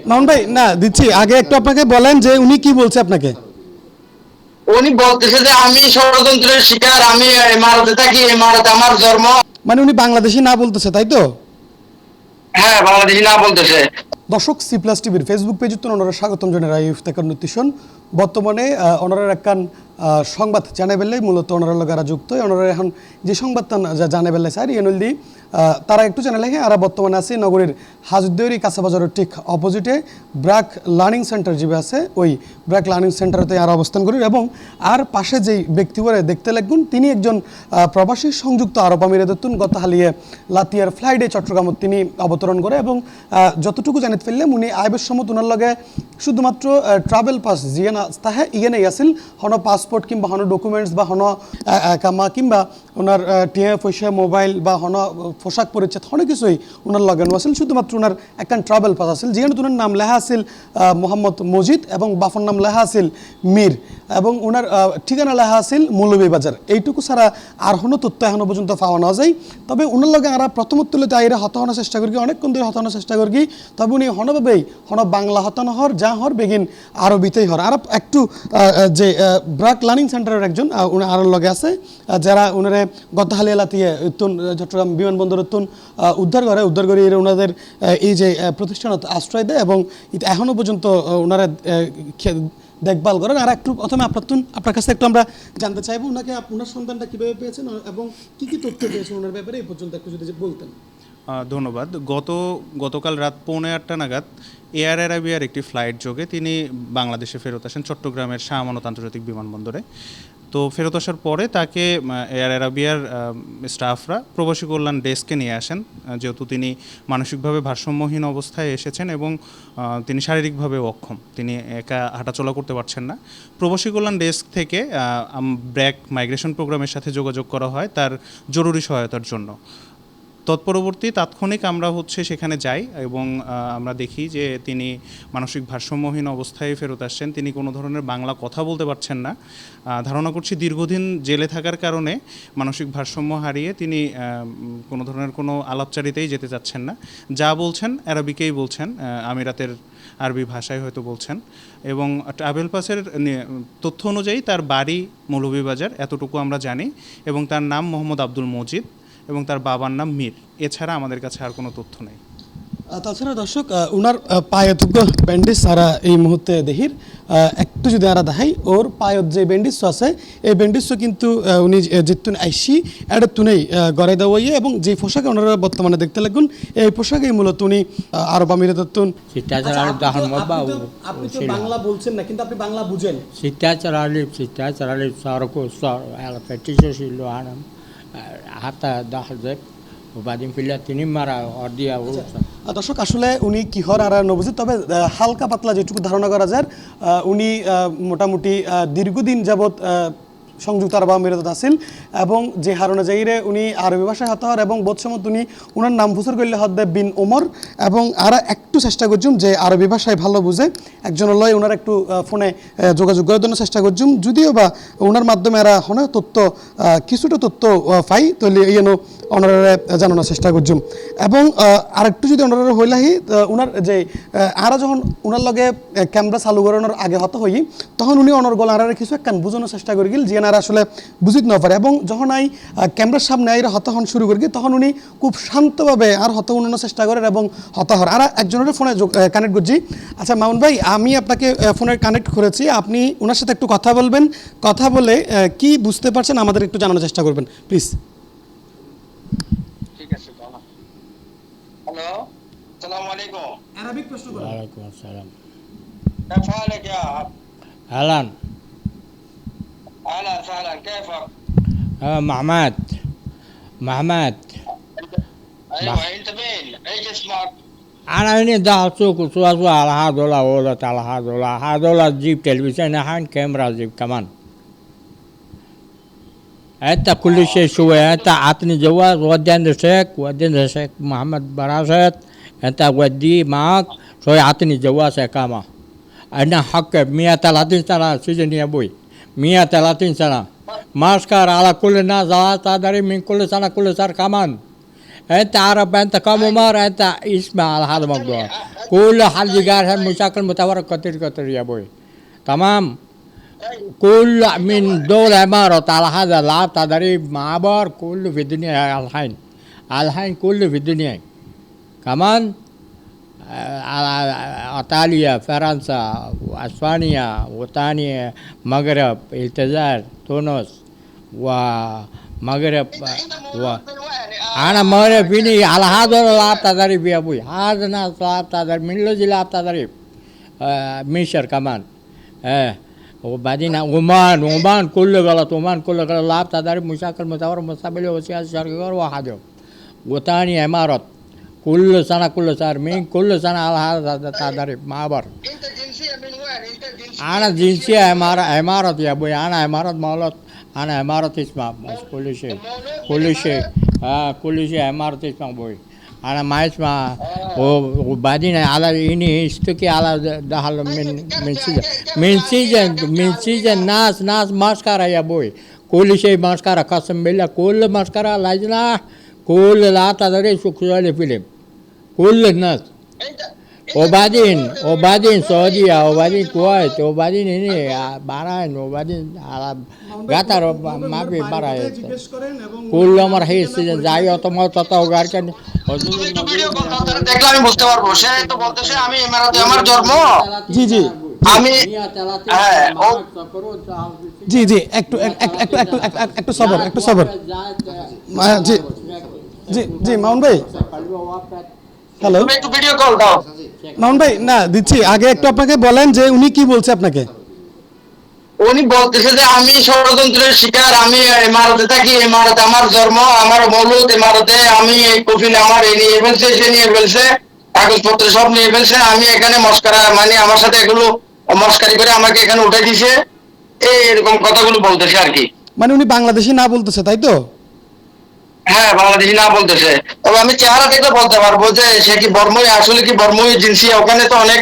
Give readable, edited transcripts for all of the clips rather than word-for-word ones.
মামুন ভাই না দিচ্ছি, আগে একটু আপনাকে বলেন যে উনি কি বলছে আপনাকে। উনি বলতেছে যে আমি ষড়যন্ত্রের শিকার, আমি ইমারতে থাকি, ইমারতে আমার জন্ম। মানে উনি বাংলাদেশি না বলতেছে, তাই তো? হ্যাঁ, বাংলাদেশি না বলতেছে। দর্শক, সি প্লাস টিভির ফেসবুক পেজে তো ওনারা স্বাগতম জানাই ইফতেখার নতিশন। বর্তমানে ওনারা একখান সংবাদ জানে বেললেই মূলত ওনারা লগারা যুক্ত ওনারা এখন যে সংবাদটা জানে বেললে স্যার এনল দি তারা একটু জানালে হ্যাঁ, আর বর্তমানে আছে নগরীর হাজুদ্দেরি কাঁচাবাজারের ঠিক অপোজিটে ব্র্যাক লার্নিং সেন্টার যে আছে ওই ব্র্যাক লার্নিং সেন্টারতে আর অবস্থান করি এবং আর পাশে যেই ব্যক্তি করে দেখতে লাগবেন তিনি একজন প্রবাসী সংযুক্ত আরব আমিরাতুন গত হালিয়ে লাতিয়ার ফ্লাইটে চট্টগ্রামত তিনি অবতরণ করে এবং যতটুকু জানিতে ফেললাম উনি আইবের সময় ওনার লগে শুধুমাত্র ট্রাভেল পাস জিয়ে না তাহে ইয়েনেই আসিল হন পাসপোর্ট কিংবা হন ডকুমেন্টস বা হন কামা কিংবা ওনার টিয়া পয়সা মোবাইল বা হন পোশাক পরিচ্ছেদ অনেক কিছুই ওনার লাগানো আসিল। শুধুমাত্র ওনার একখান ট্রাভেল পাস আসিল যেখানে ওনার নাম লেখা আসিল মোহাম্মদ মজিদ এবং বাফর নাম লেখা আসিল মীর এবং ওনার ঠিকানা লেখা আসিল মৌলভীবাজার। এইটুকু ছাড়া আর হনো তথ্য এখনো পর্যন্ত পাওয়া না যায়। তবে ওনার লগে আমরা প্রথমত তুলে তাইরে হতানোর চেষ্টা করি, অনেকক্ষণ ধরে হতানোর চেষ্টা করি, তবে উনি হনভাবেই হন বাংলা হতানো হর যা হর বেগিন আরবিতেই হর। আর একটু যে ব্র্যাক লার্নিং সেন্টারের একজন উনি আরও লগে আছে যারা ওনারে গতহালি এলাতিয়ে উত্তন চট্টগ্রাম বিমানবন্দর উত্তন উদ্ধার করে ওনাদের এই যে প্রতিষ্ঠানত আশ্রয় দেয় এবং এখনও পর্যন্ত ওনারা দেখভাল করেন। আর একটু প্রথমে আপনার কাছে একটু আমরা জানতে চাইবো ওনাকে ওনার সন্তানটা কীভাবে পেয়েছেন এবং কী কী তথ্য পেয়েছেন ওনার ব্যাপারে এই পর্যন্ত একটু যদি বলতেন। ধন্যবাদ। গতকাল রাত 8:45 নাগাদ এয়ার অ্যারাবিয়ার একটি ফ্লাইট যোগে তিনি বাংলাদেশে ফেরত আসেন চট্টগ্রামের শাহ আমানত আন্তর্জাতিক বিমানবন্দরে। তো ফেরত আসার পরে তাকে এয়ার অ্যারাবিয়ার স্টাফরা প্রবাসী কল্যাণ ডেস্কে নিয়ে আসেন, যেহেতু তিনি মানসিকভাবে ভারসাম্যহীন অবস্থায় এসেছেন এবং তিনি শারীরিকভাবে অক্ষম, তিনি একা হাঁটাচলা করতে পারছেন না। প্রবাসী কল্যাণ ডেস্ক থেকে ব্র্যাক মাইগ্রেশন প্রোগ্রামের সাথে যোগাযোগ করা হয় তার জরুরি সহায়তার জন্য। তৎপরবর্তী তাৎক্ষণিক আমরা সেখানে যাই এবং আমরা দেখি যে তিনি মানসিক ভারসাম্যহীন অবস্থায় ফেরত আসছেন। তিনি কোনো ধরনের বাংলা কথা বলতে পারছেন না। ধারণা করছি দীর্ঘদিন জেলে থাকার কারণে মানসিক ভারসাম্য হারিয়ে তিনি কোনো ধরনের কোনো আলাপচারিতেই যেতে চাচ্ছেন না। যা বলছেন অ্যারাবিকেই বলছেন, আমিরাতের আরবি ভাষায় হয়তো বলছেন এবং ট্রাভেল পাসের তথ্য অনুযায়ী তার বাড়ি মৌলভীবাজার এতটুকু আমরা জানি এবং তার নাম মোহাম্মদ আব্দুল মজিদ এবং তার বাবার নাম মীর। এছাড়া আমাদের কাছে আর কোনো তথ্য নেই। তাছাড়া দর্শক উনার পায়তজ্ঞ ব্যান্ডেজ সারা এই মুহূর্তে দেহির একটু যদি আরা দেখাই ওর পায়ত যে ব্যান্ডেজ আছে এই ব্যান্ডেজ কিন্তু উনি যেতুন আইসি এটা তুনেই গড়াই দেওয়া এবং যে পোশাকে ওনারা বর্তমানে দেখতে লাগুন এই পোশাকেই মূলত উনি আরব আমিরাতুন। আপনি তো বাংলা বলছেন না কিন্তু আপনি বাংলা বুঝেন। حتى ده حذف وبعدين في اللاتيني مرة أرضية وروسا. দর্শক আসলে উনি কি হর আর নবুঝি, তবে হালকা পাতলা যেটুকু ধারণা করা যায় উনি মোটামুটি দীর্ঘদিন যাবৎ সংযুক্ত আরব আমিরাত আছেন এবং যে হারণে যাইরে উনি আরবি ভাষায় হতে হর এবং বোধসমত উনি ওনার নাম ফুসর করলে হদ্দে বিন ওমর এবং আর একটু চেষ্টা করছুম যে আরবি ভাষায় ভালো বুঝে একজন লয় ওনার একটু ফোনে যোগাযোগ করার জন্য চেষ্টা করছুম, যদিও বা ওনার মাধ্যমে এরা হনে তথ্য কিছুটা তথ্য পাই তাহলে ইয়েনো ওনারা জানানোর চেষ্টা করছুম এবং আরেকটু যদি ওনারা হইলাহি ওনার যে আরা যখন ওনার লগে ক্যামেরা চালু করানোর আগে হতে হই তখন উনি ওনার গলা আরারে কিছু একখান বোঝানোর চেষ্টা করে গেল যে আর আসলে বুঝিত না পারে এবং যখন আই ক্যামেরার সামনে আইরা হতাহন শুরু করি তখন উনি খুব শান্তভাবে আর হতা উনানোর চেষ্টা করেন এবং হতাহর আর একজনের ফোনে কানেক্ট করছি। আচ্ছা মামুন ভাই, আমি আপনাকে ফোনে কানেক্ট করেছি, আপনি ওনার সাথে একটু কথা বলবেন, কথা বলে কি বুঝতে পারছেন আমাদের একটু জানানোর চেষ্টা করবেন প্লিজ। ঠিক আছে, হ্যালো, আসসালামু আলাইকুম। আরবিক প্রশ্ন করুন। وعليكم السلام. كيف حالك يا أهلا. اهلا وسهلا، كيفك؟ محمد. ايوه، انت مين؟ ايش اسمك؟ أنا هنا داخل سوق وسوق على هذول على هذول جيب تلفزيون الحين كاميرا جيب كمان. أنت كل شيء شوي، أنت عطني جواز ودينا الشيخ محمد براشد، أنت وديه معك شوي عطني جواز إقامة. أنا حق 130 سنة سجن يا أبوي، 130 سنة. ماسكر على كل الناس تدري من كل سنة كمان. أنت عرب، أنت كم عمر، أنت اسمع على هذا الموضوع. كل حل جار مشاكل متورك كتير كتير يا ابوي تمام كل من دول عمارة على هذا العاب تدريب معبر كله في الدنيا الحين كله في الدنيا كمان على إيطاليا فرنسا وأسبانيا وثاني مغرب الجزائر تونس ومغرب أنا مغرب فيني على هذا العاب تدريب يا أبوي هذا ناس لعب تدريب من الذي لعب تدريب ميشر كمان وبعدين عمان كله غلط عمان كله غلط لعب تدريب مشاكل متورة مستقبلية وسياسة شرقية واحد وثاني إمارات كل سنة مين كل سنة على هذا التدريب معبر انت جنسيه من وين؟ انت جنسيه أنا جنسية إمارة يا أبوي أنا إمارة مولود أنا إمارة اسمها بس كل شيء كل شيء إمارة اسمها أبوي أنا ما اسمع وبعدين على إني اشتكي على دخل من سيجن ناس مسكرة يا أبوي كل شيء مسكرة قسم بالله كل مسكرة لجنة كل لا تدري شو كذا فيلم كل الناس وبعدين سعودية وبعدين الكويت وبعدين هنا بحرين وبعدين على قطر ما في براي كل ما رح يصير زي أوتومات تطور كان ভিডিও কল তাড়াতাড়ি দেখলে আমি বুঝতে পারবো সে তো বলতেছে আমি ইমারাতে আমার জন্ম জি জি আমি হ্যাঁ ও জি জি একটু সবর জি জি জি মাউন ভাই হ্যালো তুমি একটু ভিডিও কল দাও মাউন ভাই না দিচ্ছি আগে একটু আপনাকে বলেন যে উনি কি বলছে আপনাকে উনি বলতেছে যে আমি ষড়যন্ত্রের শিকার আমি ইমারতে থাকি ইমারতে আমার জন্ম আমার মৌলুদ ইমারতে আমি এই কফিল আমার এই নিয়ে ফেলছে সে নিয়ে ফেলছে কাগজপত্র সব নিয়ে ফেলছে আমি এখানে মস্করা মানে আমার সাথে এগুলো মস্কারি করে আমাকে এখানে উঠে দিছে এরকম কথাগুলো বলতেছে আর কি মানে উনি বাংলাদেশি না বলতেছে তাই তো হ্যাঁ বাংলাদেশি না বলতেছে তবে আমি চেহারা দেখে বলতে পারবো যে সে কি বর্মই আসলে কি বর্মই জিনসি ওখানে তো অনেক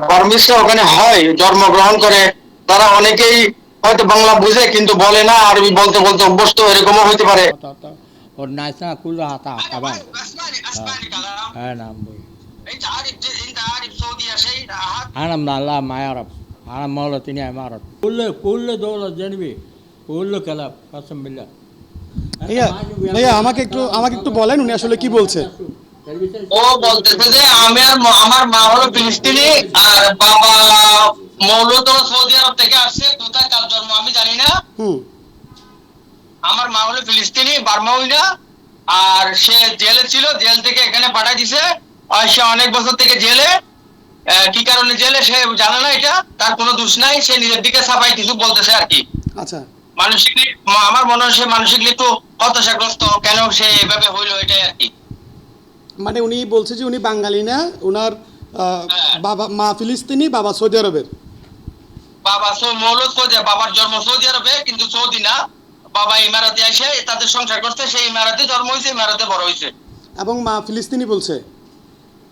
বর্মিসরা ওখানে হয় জন্মগ্রহণ করে তারা অনেকেই হয়তো বাংলা বুঝে কিন্তু বলে না আরবি বলতে বলতে অভ্যস্ত এরকমও হতে পারে والناس كلها طبعا أنا أبوي انت عارف سعودية شيء أنا من الله ما يعرف أنا مولتني إمارات كل دولة جنبي كل كلام قسم بالله ভাইয়া ভাইয়া আমাকে একটু বলেন উনি আসলে কি বলছে ও বলতেছে যে আমার মা হলো ফিলিস্তিনি আর বাবা মৌলত সৌদি আরব থেকে আসছে কোথায় তার জন্ম আমি জানি না আমার মা হলো ফিলিস্তিনি বার্মাউই না আর সে জেলে ছিল জেল থেকে এখানে পাঠাই দিছে আর সে অনেক বছর থেকে জেলে কি কারণে জেলে সে জানে না এটা তার কোনো দোষ নাই সে নিজের দিকে ছাপাই কিছু বলতেছে আর কি আচ্ছা মানসিকলি আমার মনে হয় সে মানসিকলি একটু হতাশাগ্রস্ত কেন সে এভাবে হইলো এটাই আর কি মানে উনি বলছে যে উনি বাঙালি না ওনার বাবা মা ফিলিস্তিনি বাবা সৌদি আরবের বাবা মৌলুদ সৌদি বাবার জন্ম সৌদি আরবে কিন্তু সৌদি না বাবা ইমারাতে এসে তাদের সংসার করতে সেই ইমারাতে জন্ম হয়েছে ইমারাতে বড় হয়েছে এবং মা ফিলিস্তিনি বলছে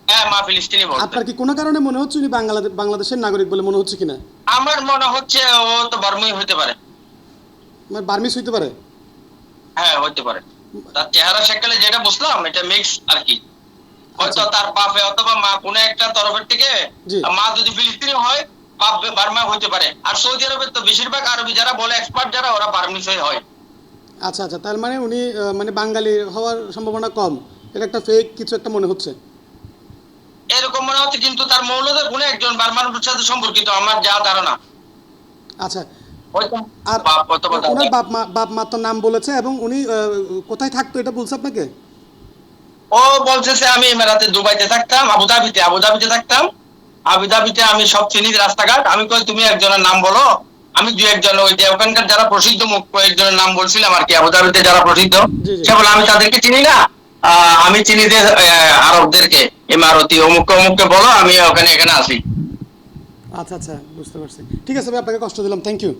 হ্যাঁ মা ফিলিস্তিনি বলছে আপনার কি কোনো কারণে মনে হচ্ছে উনি বাংলাদেশের নাগরিক বলে মনে হচ্ছে কিনা আমার মনে হচ্ছে ও তো বার্মই হতে পারে মানে বার্মিস হইতে পারে হ্যাঁ হতে পারে তার চেহারা শেখালে যেটা বুঝলাম এটা মিক্স আর কি হয়তো তার বাপে অথবা মা কোনো একটা তরফের থেকে মা যদি ফিলিস্তিনি হয় বাপ বার্মা হতে পারে আর সৌদি আরবের তো বেশিরভাগ আরবি যারা বলে এক্সপার্ট যারা ওরা বার্মিসই হয় আচ্ছা আচ্ছা তার মানে উনি মানে বাঙালি হওয়ার সম্ভাবনা কম এটা একটা ফেক কিছু একটা মনে হচ্ছে এরকম মনে হচ্ছে কিন্তু তার মৌলদের কোনো একজন বার্মার সাথে সম্পর্কিত আমার যা ধারণা আচ্ছা আর ওনার বাপ মা তো নাম বলেছে এবং উনি কোথায় থাকতো এটা বলছে আপনাকে ও বলছে আমি ইমারাতে দুবাইতে থাকতাম আবুধাবিতে থাকতাম আবুধাবিতে আমি সব চিনি রাস্তাঘাট আমি কই তুমি একজনের নাম বলো আমি দুই একজন ওই যে ওখানকার যারা প্রসিদ্ধ মুখ কয়েকজনের নাম বলছিলাম আর কি আবুধাবিতে যারা প্রসিদ্ধ সে বলে আমি তাদেরকে চিনি না আমি চিনি যে আরবদেরকে ইমারতি অমুককে বলো আমি ওখানে এখানে আসি আচ্ছা আচ্ছা বুঝতে পারছি ঠিক আছে ভাই আপনাকে কষ্ট দিলাম থ্যাংক ইউ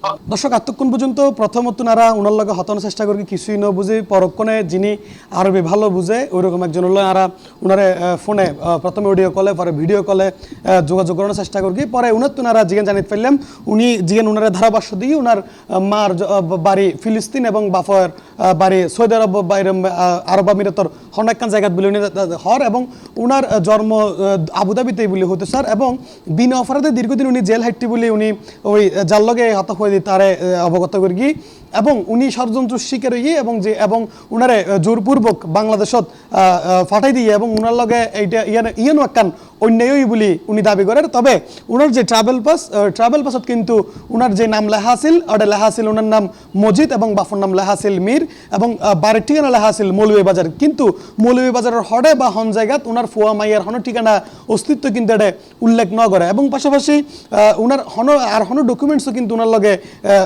দর্শক এতক্ষণ পর্যন্ত প্রথমত নারা ওনার লগে হতানোর চেষ্টা করি কিছুই ন বুঝে পরক্ষণে যিনি আরবি ভালো বুঝে ওইরকম একজন হলো আর ওনারে ফোনে প্রথমে অডিও কলে পরে ভিডিও কলে যোগাযোগ করানোর চেষ্টা করি পরে উনার তো নারা জিগেন জানিয়ে ফেললাম উনি জিগেন ওনারে ধারাভাষ্য দিয়ে ওনার মার বাড়ি ফিলিস্তিন এবং বাফের বাড়ি সৌদি আরব আরব আমিরাতর হনাক্কান জায়গা বলে উনি হর এবং ওনার জন্ম আবুধাবিতেই বলে হতো স্যার এবং বিনা অপরাধে দীর্ঘদিন উনি জেল হাইটটি বলে উনি ওই যার লগে হতা হয়ে তারে অবগত করি এবং উনি ষড়যন্ত্র শিকার হয়ে এবং উনারে জোরপূর্বক বাংলাদেশত ফাটাই দিয়ে এবং উনার লগে এইটা ইয়ানো একখান অন্যায়ই বলি উনি দাবি করেন তবে উনার যে ট্রাভেল পাসত কিন্তু উনার যে নাম লেখা আছিল ওটা লেখা আছিল ওনার নাম মজিদ এবং বাফর নাম লেখা আছিল মীর এবং বাড়ির ঠিকানা লেখা আছিল মৌলভীবাজার কিন্তু মৌলভীবাজারের হডে বা হন জায়গাত উনার ফুয়া মাইয়ার হন ঠিকানা অস্তিত্ব কিন্তু এটা উল্লেখ ন করে এবং পাশাপাশি উনার হন ডকুমেন্টসও কিন্তু উনার লগে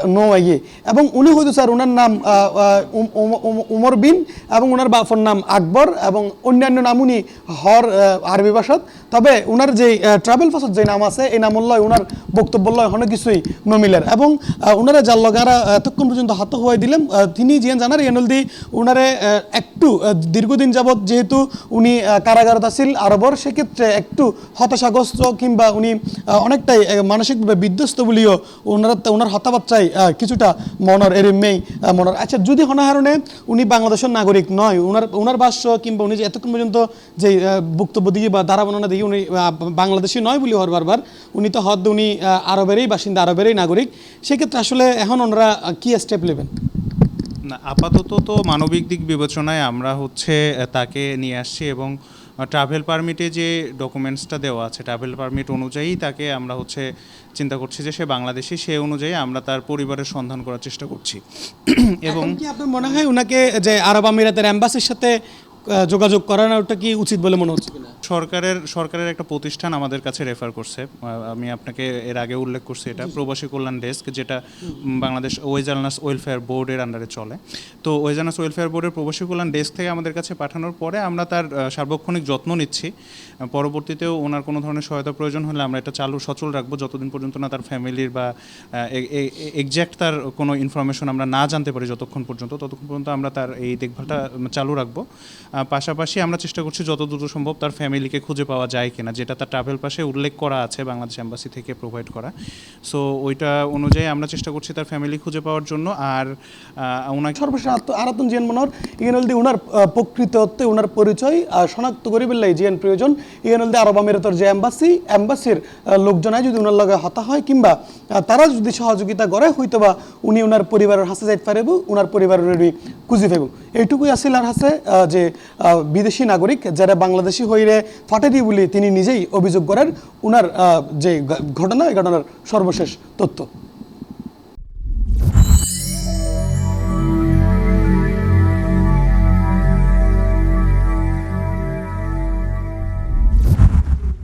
ন আইয়ে এবং উনি হয়তো স্যার ওনার নাম উমর বিন এবং ওনার বাফর নাম আকবর এবং অন্যান্য নাম উনি হর আরবি ভাষাত তবে ওনার যে ট্রাভেল পাসত যে নাম আছে এই নাম লয় ওনার বক্তব্য লয় অনেক কিছুই নমিলের এবং ওনারা যার লগারা এতক্ষণ পর্যন্ত হাত হওয়াই দিলেন তিনি জিয়ান জানার এনলদি ওনারে একটু দীর্ঘদিন যাবৎ যেহেতু উনি কারাগারত আছিল আরবর সেক্ষেত্রে একটু হতাশাগ্রস্ত কিংবা উনি অনেকটাই মানসিকভাবে বিধ্বস্ত বলিও ওনার হতাবাচ্চায় কিছুটা মনের এরিমেই মনের আচ্ছা যদি হনাহারণে উনি বাংলাদেশের নাগরিক নয় ওনার ভাষ্য কিংবা উনি যে এতক্ষণ পর্যন্ত যে বক্তব্য দিয়ে বা ধারা বর্ণনা দিয়ে উনি বাংলাদেশি নয় বলি হর বারবার উনি তো হদ উনি আরবেরই বাসিন্দা আরবেরই নাগরিক সেক্ষেত্রে আসলে এখন ওনারা কি স্টেপ নেবেন না আপাতত তো মানবিক দিক বিবেচনায় আমরা হচ্ছে তাকে নিয়ে আসছি এবং ট্রাভেল পারমিটে যে ডকুমেন্টসটা দেওয়া আছে ট্রাভেল পারমিট অনুযায়ী তাকে আমরা হচ্ছে চিন্তা করছি যে সে বাংলাদেশি সে অনুযায়ী আমরা তার পরিবারের সন্ধান করার চেষ্টা করছি এবং কি আপনার মনে হয় ওনাকে যে আরব আমিরাতের এম্বাসির সাথে যোগাযোগ করানোটা কি উচিত বলে মনে হচ্ছে কিনা সরকারের একটা প্রতিষ্ঠান আমাদের কাছে রেফার করছে আমি আপনাকে এর আগে উল্লেখ করছি এটা প্রবাসী কল্যাণ ডেস্ক যেটা বাংলাদেশ ওয়েজারনাস ওয়েলফেয়ার বোর্ডের আন্ডারে চলে তো ওয়েজারনাস ওয়েলফেয়ার বোর্ডের প্রবাসী কল্যাণ ডেস্ক থেকে আমাদের কাছে পাঠানোর পরে আমরা তার সার্বক্ষণিক যত্ন নিচ্ছি পরবর্তীতেও ওনার কোনো ধরনের সহায়তা প্রয়োজন হলে আমরা এটা সচল রাখবো যতদিন পর্যন্ত না তার ফ্যামিলির বা এক্স্যাক্ট তার কোনো ইনফরমেশন আমরা না জানতে পারি ততক্ষণ পর্যন্ত আমরা তার এই দেখভালটা চালু রাখবো পাশাপাশি আমরা চেষ্টা করছি যত দ্রুত সম্ভব তার ফ্যামিলিকে খুঁজে পাওয়া যায় কিনা যেটা তার ট্রাভেল পাশে উল্লেখ করা আছে বাংলাদেশ এম্বাসি থেকে প্রোভাইড করা সো ওইটা অনুযায়ী আমরা চেষ্টা করছি তার ফ্যামিলি খুঁজে পাওয়ার জন্য আর ওনাকে সর্বশেষ আরাতন জিয়ান মনোর ইয়েনলদি ওনার প্রকৃতত্বে ওনার পরিচয় শনাক্ত করি বললেই জিয়ান প্রয়োজন ইয়েনলদি আরব আমিরাতের যে এম্বাসির লোকজনায় যদি ওনার লগে হতা হয় কিংবা তারা যদি সহযোগিতা করে হয়তো বা উনি ওনার পরিবারের হাসে যাইতে পারব ওনার পরিবারের খুঁজে পাইব এইটুকুই আসিল আর হাসে যে বিদেশি নাগরিক যারা বাংলাদেশি হইরে ফাটেরি বলে তিনি নিজেই অভিযোগ করেন ওনার যে ঘটনা এই ঘটনার সর্বশেষ তথ্য